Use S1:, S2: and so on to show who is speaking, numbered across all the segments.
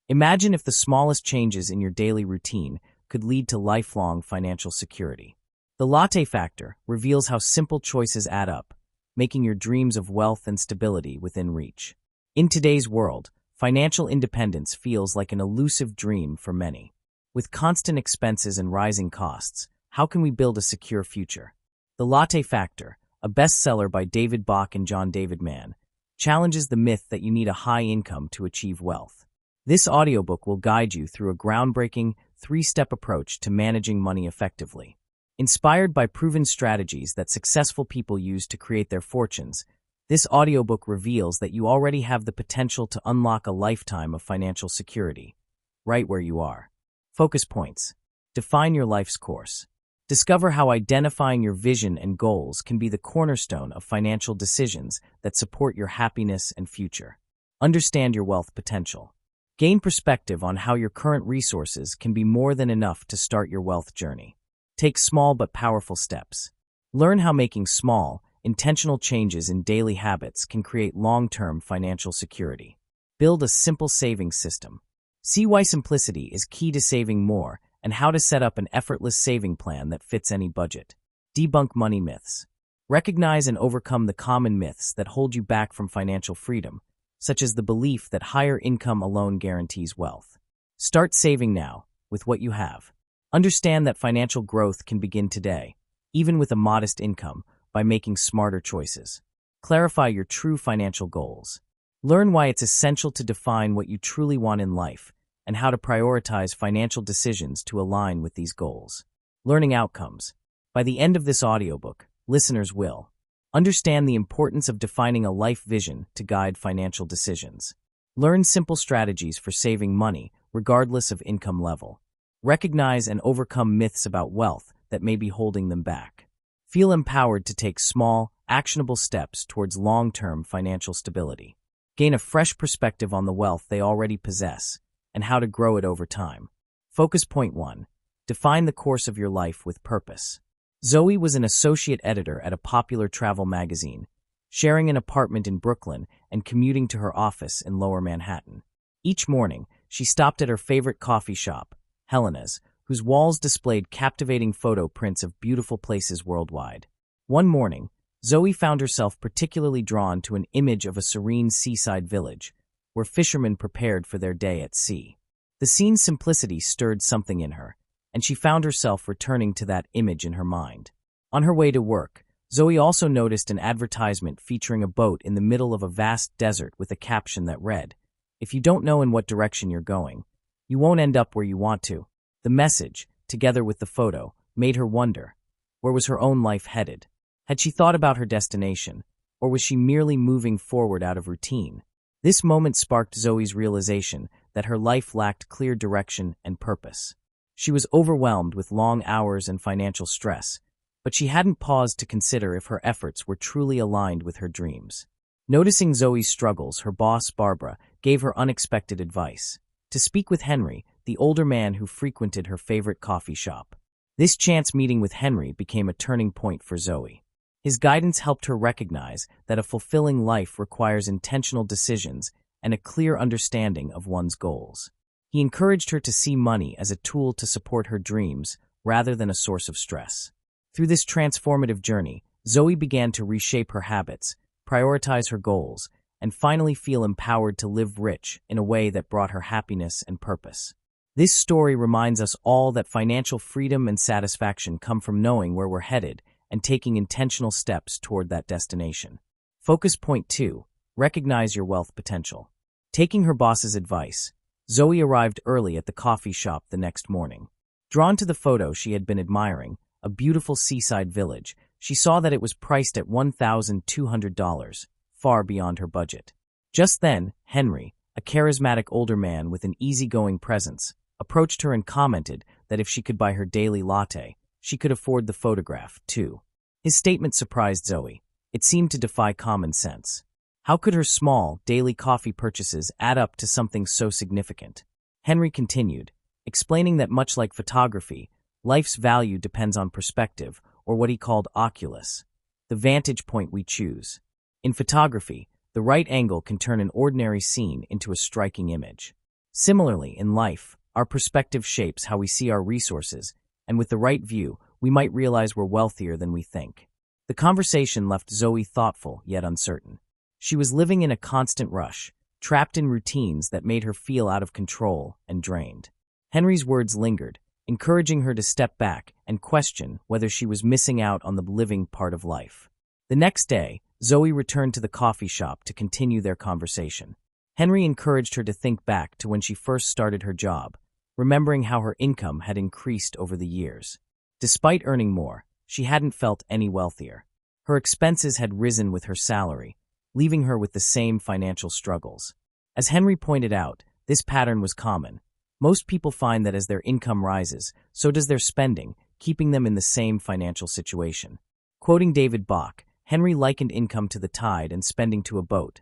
S1: Imagine if the smallest changes in your daily routine could lead to lifelong financial security. The Latte Factor reveals how simple choices add up, making your dreams of wealth and stability within reach. In today's world, financial independence feels like an elusive dream for many. With constant expenses and rising costs, how can we build a secure future? The Latte Factor, a bestseller by David Bach and John David Mann, challenges the myth that you need a high income to achieve wealth. This audiobook will guide you through a groundbreaking, three-step approach to managing money effectively. Inspired by proven strategies that successful people use to create their fortunes, this audiobook reveals that you already have the potential to unlock a lifetime of financial security, right where you are. Focus points. Define your life's course. Discover how identifying your vision and goals can be the cornerstone of financial decisions that support your happiness and future. Understand your wealth potential. Gain perspective on how your current resources can be more than enough to start your wealth journey. Take small but powerful steps. Learn how making small, intentional changes in daily habits can create long-term financial security. Build a simple savings system. See why simplicity is key to saving more and how to set up an effortless saving plan that fits any budget. Debunk money myths. Recognize and overcome the common myths that hold you back from financial freedom, such as the belief that higher income alone guarantees wealth. Start saving now, with what you have. Understand that financial growth can begin today, even with a modest income, by making smarter choices. Clarify your true financial goals. Learn why it's essential to define what you truly want in life and how to prioritize financial decisions to align with these goals. Learning outcomes. By the end of this audiobook, listeners will understand the importance of defining a life vision to guide financial decisions. Learn simple strategies for saving money, regardless of income level. Recognize and overcome myths about wealth that may be holding them back. Feel empowered to take small, actionable steps towards long-term financial stability. Gain a fresh perspective on the wealth they already possess and how to grow it over time. Focus point 1. Define the course of your life with purpose. Zoe was an associate editor at a popular travel magazine, sharing an apartment in Brooklyn and commuting to her office in Lower Manhattan. Each morning, she stopped at her favorite coffee shop, Helena's, whose walls displayed captivating photo prints of beautiful places worldwide. One morning, Zoe found herself particularly drawn to an image of a serene seaside village, where fishermen prepared for their day at sea. The scene's simplicity stirred something in her, and she found herself returning to that image in her mind. On her way to work, Zoe also noticed an advertisement featuring a boat in the middle of a vast desert with a caption that read, "If you don't know in what direction you're going, you won't end up where you want to." The message, together with the photo, made her wonder, where was her own life headed? Had she thought about her destination, or was she merely moving forward out of routine? This moment sparked Zoe's realization that her life lacked clear direction and purpose. She was overwhelmed with long hours and financial stress, but she hadn't paused to consider if her efforts were truly aligned with her dreams. Noticing Zoe's struggles, her boss, Barbara, gave her unexpected advice: to speak with Henry, the older man who frequented her favorite coffee shop. This chance meeting with Henry became a turning point for Zoe. His guidance helped her recognize that a fulfilling life requires intentional decisions and a clear understanding of one's goals. He encouraged her to see money as a tool to support her dreams rather than a source of stress. Through this transformative journey, Zoe began to reshape her habits, prioritize her goals, and finally feel empowered to live rich in a way that brought her happiness and purpose. This story reminds us all that financial freedom and satisfaction come from knowing where we're headed and taking intentional steps toward that destination. Focus point 2. Recognize your wealth potential. Taking her boss's advice, Zoe arrived early at the coffee shop the next morning. Drawn to the photo she had been admiring, a beautiful seaside village, she saw that it was priced at $1,200, far beyond her budget. Just then, Henry, a charismatic older man with an easygoing presence, approached her and commented that if she could buy her daily latte, she could afford the photograph, too. His statement surprised Zoe. It seemed to defy common sense. How could her small, daily coffee purchases add up to something so significant? Henry continued, explaining that much like photography, life's value depends on perspective, or what he called oculus, the vantage point we choose. In photography, the right angle can turn an ordinary scene into a striking image. Similarly, in life, our perspective shapes how we see our resources, and with the right view, we might realize we're wealthier than we think. The conversation left Zoe thoughtful yet uncertain. She was living in a constant rush, trapped in routines that made her feel out of control and drained. Henry's words lingered, encouraging her to step back and question whether she was missing out on the living part of life. The next day, Zoe returned to the coffee shop to continue their conversation. Henry encouraged her to think back to when she first started her job, remembering how her income had increased over the years. Despite earning more, she hadn't felt any wealthier. Her expenses had risen with her salary, leaving her with the same financial struggles. As Henry pointed out, this pattern was common. Most people find that as their income rises, so does their spending, keeping them in the same financial situation. Quoting David Bach, Henry likened income to the tide and spending to a boat.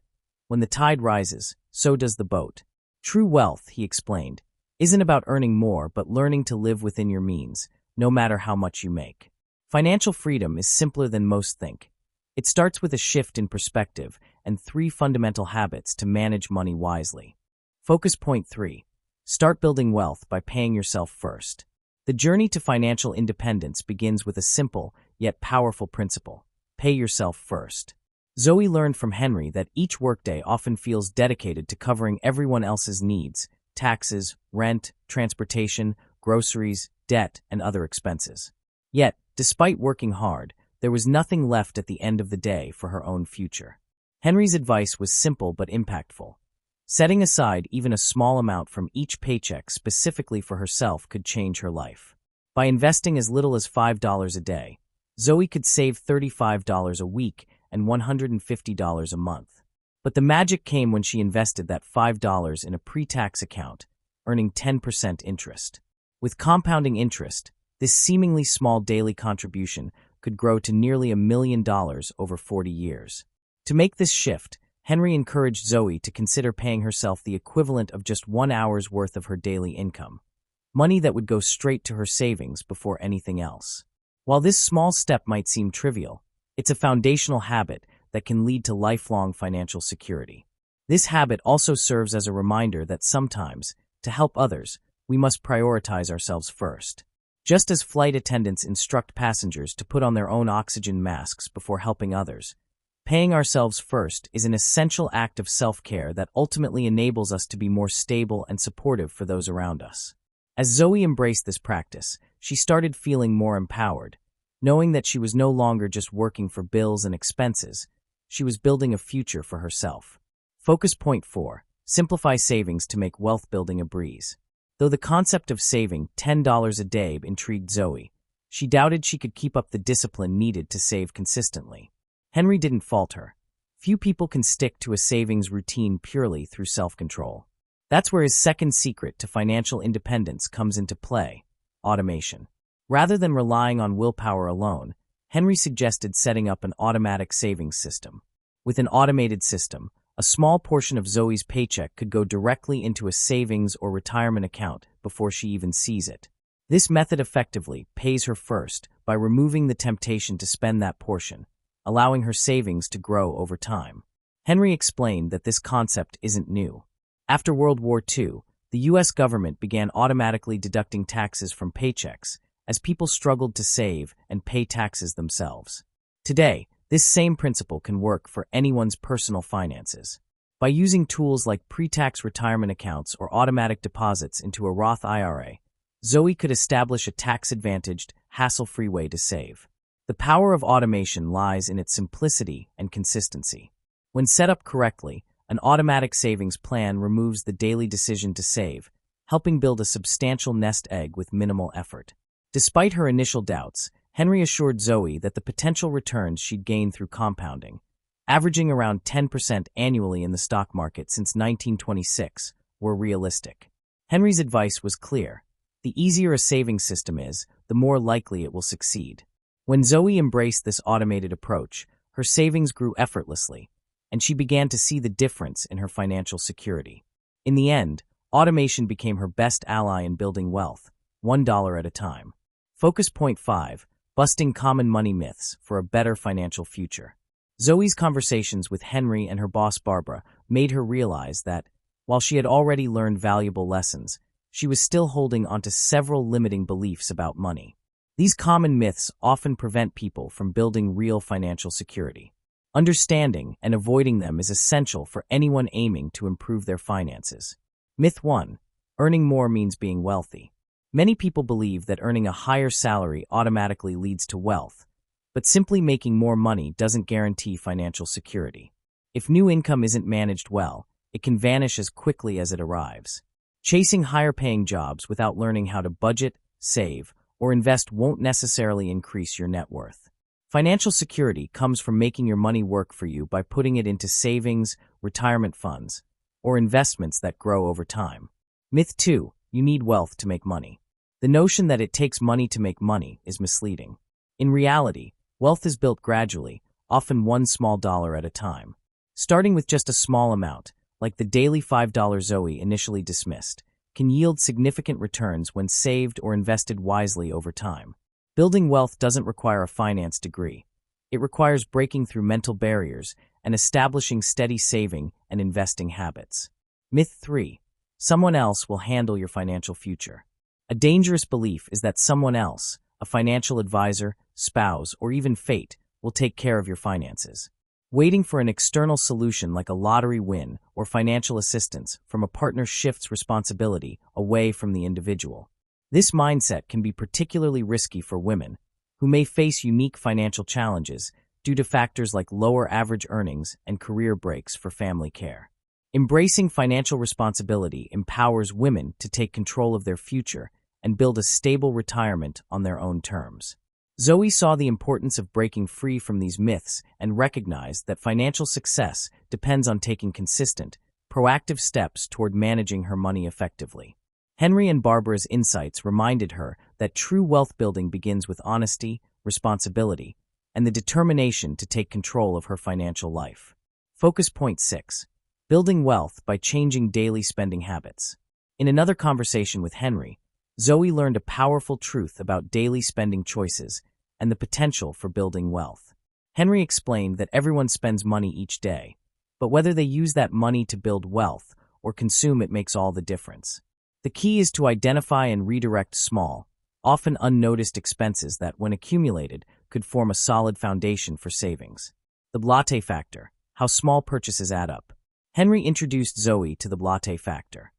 S1: When the tide rises, so does the boat. True wealth, he explained, isn't about earning more but learning to live within your means, no matter how much you make. Financial freedom is simpler than most think. It starts with a shift in perspective and 3 fundamental habits to manage money wisely. Focus point 3. Start building wealth by paying yourself first. The journey to financial independence begins with a simple yet powerful principle: pay yourself first. Zoe learned from Henry that each workday often feels dedicated to covering everyone else's needs: taxes, rent, transportation, groceries, debt, and other expenses. Yet, despite working hard, there was nothing left at the end of the day for her own future. Henry's advice was simple but impactful. Setting aside even a small amount from each paycheck specifically for herself could change her life. By investing as little as $5 a day, Zoe could save $35 a week and $150 a month. But the magic came when she invested that $5 in a pre-tax account, earning 10% interest. With compounding interest, this seemingly small daily contribution could grow to nearly $1 million over 40 years. To make this shift, Henry encouraged Zoe to consider paying herself the equivalent of just 1 hour's worth of her daily income, money that would go straight to her savings before anything else. While this small step might seem trivial, it's a foundational habit that can lead to lifelong financial security. This habit also serves as a reminder that sometimes, to help others, we must prioritize ourselves first. Just as flight attendants instruct passengers to put on their own oxygen masks before helping others, paying ourselves first is an essential act of self-care that ultimately enables us to be more stable and supportive for those around us. As Zoe embraced this practice, she started feeling more empowered, knowing that she was no longer just working for bills and expenses, she was building a future for herself. Focus point 4. Simplify savings to make wealth building a breeze. Though the concept of saving $10 a day intrigued Zoe, she doubted she could keep up the discipline needed to save consistently. Henry didn't fault her. Few people can stick to a savings routine purely through self-control. That's where his second secret to financial independence comes into play: automation. Rather than relying on willpower alone, Henry suggested setting up an automatic savings system. With an automated system, a small portion of Zoe's paycheck could go directly into a savings or retirement account before she even sees it. This method effectively pays her first by removing the temptation to spend that portion, allowing her savings to grow over time. Henry explained that this concept isn't new. After World War II, the U.S. government began automatically deducting taxes from paychecks as people struggled to save and pay taxes themselves. Today, this same principle can work for anyone's personal finances. By using tools like pre-tax retirement accounts or automatic deposits into a Roth IRA, Zoe could establish a tax-advantaged, hassle-free way to save. The power of automation lies in its simplicity and consistency. When set up correctly, an automatic savings plan removes the daily decision to save, helping build a substantial nest egg with minimal effort. Despite her initial doubts, Henry assured Zoe that the potential returns she'd gained through compounding, averaging around 10% annually in the stock market since 1926, were realistic. Henry's advice was clear: the easier a savings system is, the more likely it will succeed. When Zoe embraced this automated approach, her savings grew effortlessly, and she began to see the difference in her financial security. In the end, automation became her best ally in building wealth, $1 at a time. Focus point 5. Busting common money myths for a better financial future. Zoe's conversations with Henry and her boss Barbara made her realize that, While she had already learned valuable lessons, she was still holding onto several limiting beliefs about money. These common myths often prevent people from building real financial security. Understanding and avoiding them is essential for anyone aiming to improve their finances. Myth 1. Earning more means being wealthy. Many people believe that earning a higher salary automatically leads to wealth, but simply making more money doesn't guarantee financial security. If new income isn't managed well, it can vanish as quickly as it arrives. Chasing higher-paying jobs without learning how to budget, save, or invest won't necessarily increase your net worth. Financial security comes from making your money work for you by putting it into savings, retirement funds, or investments that grow over time. Myth 2. You need wealth to make money. The notion that it takes money to make money is misleading. In reality, wealth is built gradually, often one small dollar at a time. Starting with just a small amount, like the daily $5 Zoe initially dismissed, can yield significant returns when saved or invested wisely over time. Building wealth doesn't require a finance degree. It requires breaking through mental barriers and establishing steady saving and investing habits. Myth 3. Someone else will handle your financial future. A dangerous belief is that someone else, a financial advisor, spouse, or even fate, will take care of your finances. Waiting for an external solution like a lottery win or financial assistance from a partner shifts responsibility away from the individual. This mindset can be particularly risky for women, who may face unique financial challenges due to factors like lower average earnings and career breaks for family care. Embracing financial responsibility empowers women to take control of their future and build a stable retirement on their own terms. Zoe saw the importance of breaking free from these myths and recognized that financial success depends on taking consistent, proactive steps toward managing her money effectively. Henry and Barbara's insights reminded her that true wealth building begins with honesty, responsibility, and the determination to take control of her financial life. Focus point 6. Building wealth by changing daily spending habits. In another conversation with Henry, Zoe learned a powerful truth about daily spending choices and the potential for building wealth. Henry explained that everyone spends money each day, but whether they use that money to build wealth or consume it makes all the difference. The key is to identify and redirect small, often unnoticed expenses that, when accumulated, could form a solid foundation for savings. The Latte Factor, how small purchases add up. Henry introduced Zoe to the Latte Factor,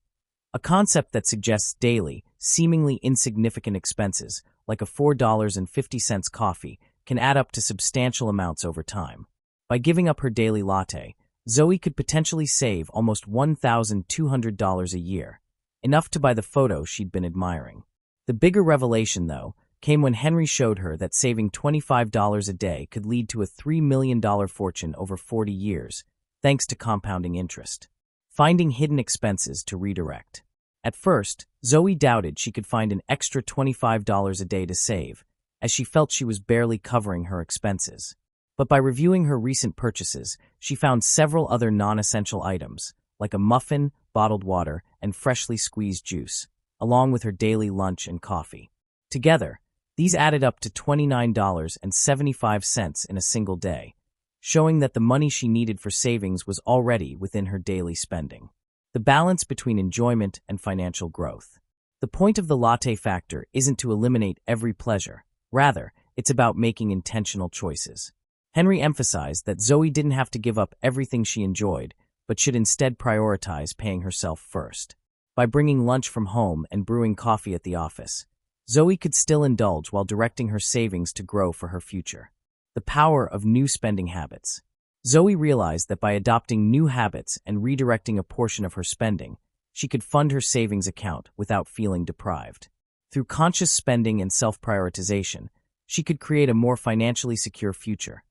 S1: a concept that suggests daily, seemingly insignificant expenses, like a $4.50 coffee, can add up to substantial amounts over time. By giving up her daily latte, Zoe could potentially save almost $1,200 a year, enough to buy the photo she'd been admiring. The bigger revelation, though, came when Henry showed her that saving $25 a day could lead to a $3 million fortune over 40 years, thanks to compounding interest. Finding hidden expenses to redirect. At first, Zoe doubted she could find an extra $25 a day to save, as she felt she was barely covering her expenses. But by reviewing her recent purchases, she found several other non-essential items, like a muffin, bottled water, and freshly squeezed juice, along with her daily lunch and coffee. Together, these added up to $29.75 in a single day, showing that the money she needed for savings was already within her daily spending. The balance between enjoyment and financial growth. The point of the Latte Factor isn't to eliminate every pleasure. Rather, it's about making intentional choices. Henry emphasized that Zoe didn't have to give up everything she enjoyed, but should instead prioritize paying herself first. By bringing lunch from home and brewing coffee at the office, Zoe could still indulge while directing her savings to grow for her future. The power of new spending habits. Zoe realized that by adopting new habits and redirecting a portion of her spending, she could fund her savings account without feeling deprived. Through conscious spending and self-prioritization, she could create a more financially secure future,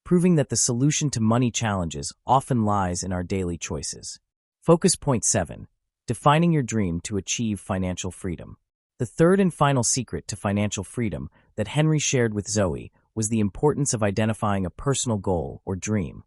S1: proving that the solution to money challenges often lies in our daily choices. Focus point 7. Defining your dream to achieve financial freedom. The third and final secret to financial freedom that Henry shared with Zoe was the importance of identifying a personal goal or dream,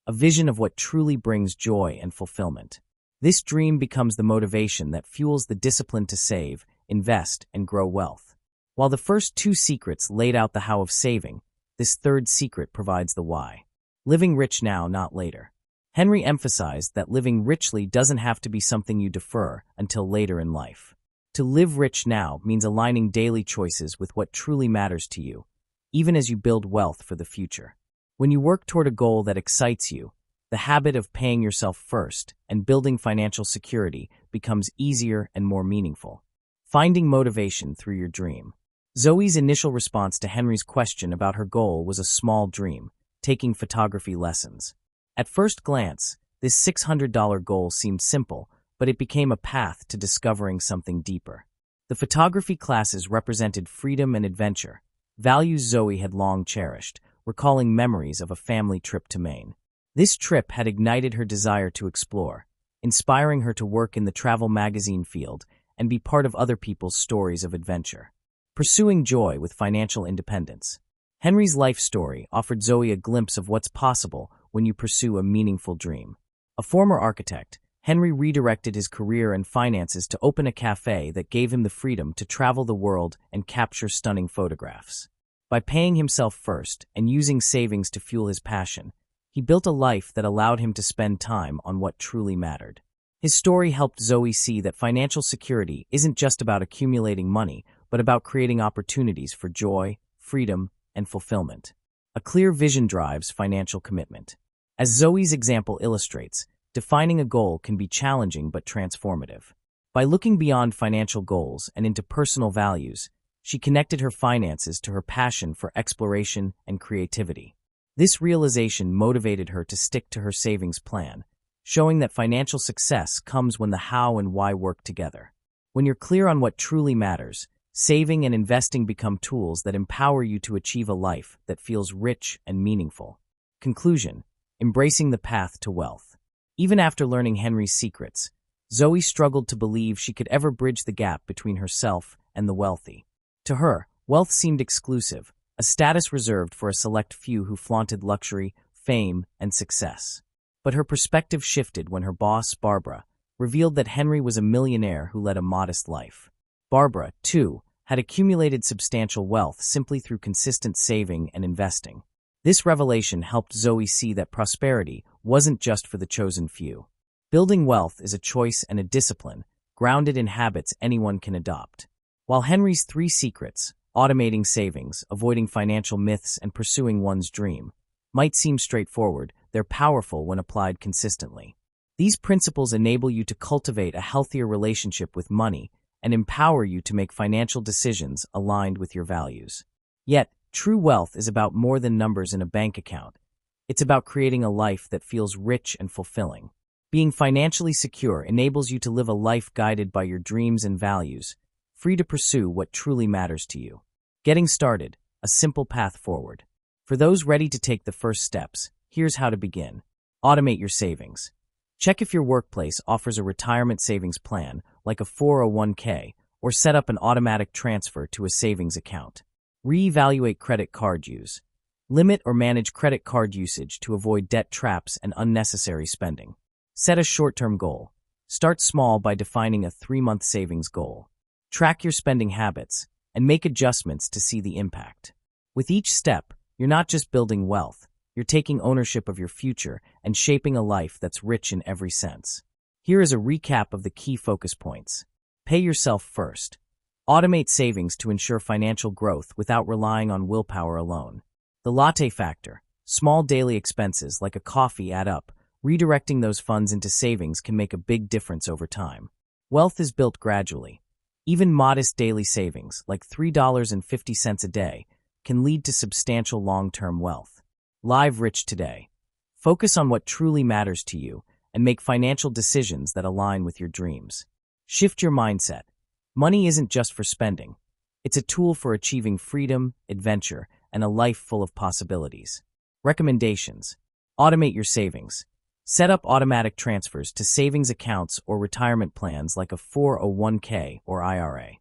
S1: a vision of what truly brings joy and fulfillment. This dream becomes the motivation that fuels the discipline to save, invest, and grow wealth. While the first two secrets laid out the how of saving, this third secret provides the why. Living rich now, not later. Henry emphasized that living richly doesn't have to be something you defer until later in life. To live rich now means aligning daily choices with what truly matters to you, even as you build wealth for the future. When you work toward a goal that excites you, the habit of paying yourself first and building financial security becomes easier and more meaningful. Finding motivation through your dream. Zoe's initial response to Henry's question about her goal was a small dream, taking photography lessons. At first glance, this $600 goal seemed simple, but it became a path to discovering something deeper. The photography classes represented freedom and adventure, values Zoe had long cherished, recalling memories of a family trip to Maine. This trip had ignited her desire to explore, inspiring her to work in the travel magazine field and be part of other people's stories of adventure. Pursuing joy with financial independence. Henry's life story offered Zoe a glimpse of what's possible when you pursue a meaningful dream. A former architect, Henry redirected his career and finances to open a cafe that gave him the freedom to travel the world and capture stunning photographs. By paying himself first and using savings to fuel his passion, he built a life that allowed him to spend time on what truly mattered. His story helped Zoe see that financial security isn't just about accumulating money, but about creating opportunities for joy, freedom, and fulfillment. A clear vision drives financial commitment. As Zoe's example illustrates, defining a goal can be challenging but transformative. By looking beyond financial goals and into personal values, she connected her finances to her passion for exploration and creativity. This realization motivated her to stick to her savings plan, showing that financial success comes when the how and why work together. When you're clear on what truly matters, saving and investing become tools that empower you to achieve a life that feels rich and meaningful. Conclusion: embracing the path to wealth. Even after learning Henry's secrets, Zoe struggled to believe she could ever bridge the gap between herself and the wealthy. To her, wealth seemed exclusive, a status reserved for a select few who flaunted luxury, fame, and success. But her perspective shifted when her boss, Barbara, revealed that Henry was a millionaire who led a modest life. Barbara, too, had accumulated substantial wealth simply through consistent saving and investing. This revelation helped Zoe see that prosperity wasn't just for the chosen few. Building wealth is a choice and a discipline, grounded in habits anyone can adopt. While Henry's 3 secrets, automating savings, avoiding financial myths, and pursuing one's dream, might seem straightforward, they're powerful when applied consistently. These principles enable you to cultivate a healthier relationship with money and empower you to make financial decisions aligned with your values. Yet, true wealth is about more than numbers in a bank account. It's about creating a life that feels rich and fulfilling. Being financially secure enables you to live a life guided by your dreams and values, free to pursue what truly matters to you. Getting started, a simple path forward. For those ready to take the first steps, here's how to begin. Automate your savings. Check if your workplace offers a retirement savings plan, like a 401k, or set up an automatic transfer to a savings account. Reevaluate credit card use. Limit or manage credit card usage to avoid debt traps and unnecessary spending. Set a short-term goal. Start small by defining a 3-month savings goal. Track your spending habits and make adjustments to see the impact. With each step, you're not just building wealth, you're taking ownership of your future and shaping a life that's rich in every sense. Here is a recap of the key focus points. Pay yourself first. Automate savings to ensure financial growth without relying on willpower alone. The Latte Factor. Small daily expenses like a coffee add up. Redirecting those funds into savings can make a big difference over time. Wealth is built gradually. Even modest daily savings, like $3.50 a day, can lead to substantial long-term wealth. Live rich today. Focus on what truly matters to you and make financial decisions that align with your dreams. Shift your mindset. Money isn't just for spending. It's a tool for achieving freedom, adventure, and a life full of possibilities. Recommendations. Automate your savings. Set up automatic transfers to savings accounts or retirement plans like a 401k or IRA.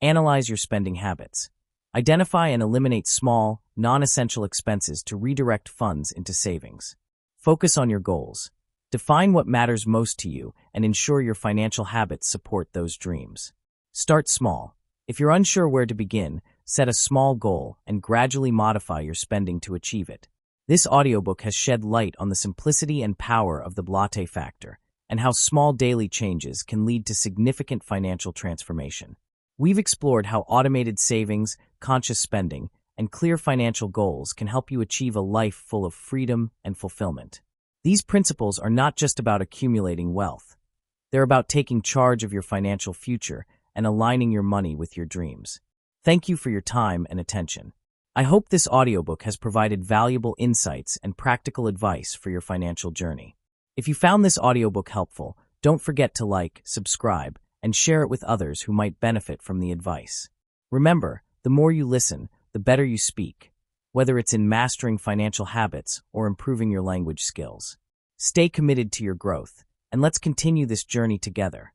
S1: Analyze your spending habits. Identify and eliminate small, non-essential expenses to redirect funds into savings. Focus on your goals. Define what matters most to you and ensure your financial habits support those dreams. Start small. If you're unsure where to begin, set a small goal and gradually modify your spending to achieve it. This audiobook has shed light on the simplicity and power of the Latte Factor and how small daily changes can lead to significant financial transformation. We've explored how automated savings, conscious spending, and clear financial goals can help you achieve a life full of freedom and fulfillment. These principles are not just about accumulating wealth. They're about taking charge of your financial future and aligning your money with your dreams. Thank you for your time and attention. I hope this audiobook has provided valuable insights and practical advice for your financial journey. If you found this audiobook helpful, don't forget to like, subscribe, and share it with others who might benefit from the advice. Remember, the more you listen, the better you speak, whether it's in mastering financial habits or improving your language skills. Stay committed to your growth, and let's continue this journey together.